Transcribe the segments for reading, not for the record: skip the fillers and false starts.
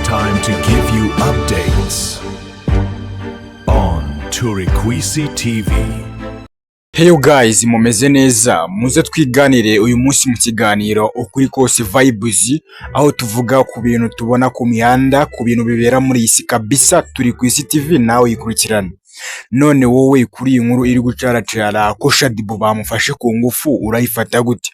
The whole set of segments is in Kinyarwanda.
time to give you updates on Turikwisi TV. Hey guys, mumeze neza, muze twiganire uyu munsi mu kiganiro ukuri kose vibes, aho tuvuga ku bintu tubona ku mihanda, ku bintu bibera muri isi kabisa. Turikwisi TV nawe yikurikirana. None wowe kuri iyi nkuru iri gucaracara ko Shaddy Boo bamufashe ku ngufu urayifata gute?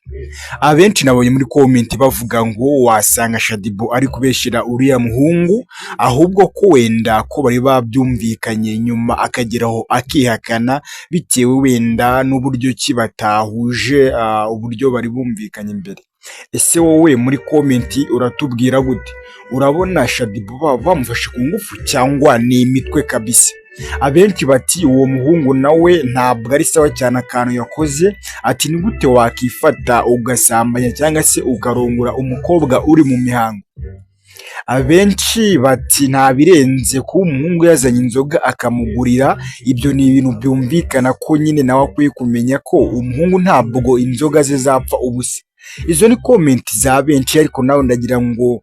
Abenshi nabonye muri comment bavuga ngo wasanga Shaddy Boo ari kubeshira uriya muhungu, ahubwo ko wenda ko bari babyumvikanye nyuma akageraho akihakana bitewe wenda n'uburyo ki batahuje uburyo bari bumvikanye imbere. Ese wowe muri comment uratubwira gute? Urabona Shaddy Boo bamufashe ku ngufu cyangwa ni imitwe kabisa? Abenshi bati uwo muhungu nawe ntabwo ari sawa cyane akantu yakoze, ati ni gute wakifata ugasambanya cyangwa se ukarongora umukobwa uri mu mihango. Abenshi bati nta birenze ko umuhungu yazanye inzoga akamugurira, ibyo ni ibintu byumvikana ko nyine nawe akwiye kumenya ko umuhungu ntabwo inzoga ze zapfa ubusa. Izo ni comment za benshi, ariko nawe ndagira ngo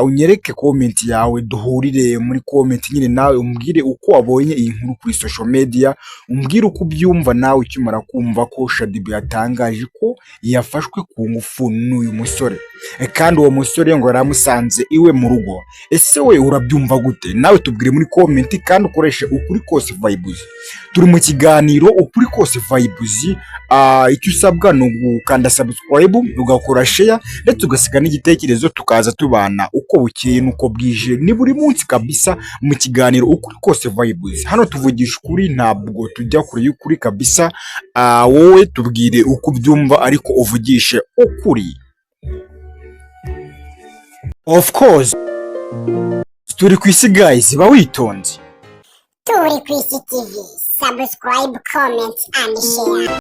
unyereke comment yawe duhurire muri comment nyine, nawe umbwire uko wabonye iyi nkuru kuri social media, umbwire uko ubyumva nawe ukimara kumva ko Shaddy Boo yatangaje ko yafashwe ku ngufu n'uyu musore, kandi uwo musore ngo yaramusanze iwe mu rugo. Ese we urabyumva gute? Nawe tubwire muri comment, kandi ukoreshe ukuri kose vibes. Turi mu kiganiro ukuri kose vibes. Icyo usabwa ni ugukanda subscribe, ugakora share, ndetse ugasiga n'igitekerezo, tukaza tubana uko bukeye nuko bwije. Ni buri munsi kabisa mu kiganiro ukuri kose vibes. Hano tuvugisha ukuri, ntabwo tujya kure y'ukuri kabisa. Wowe tubwire uko byumva, ariko uvugishe ukuri. Of course, Turikwisi guys, ba witonze. Turikwisi TV, subscribe, comment and share.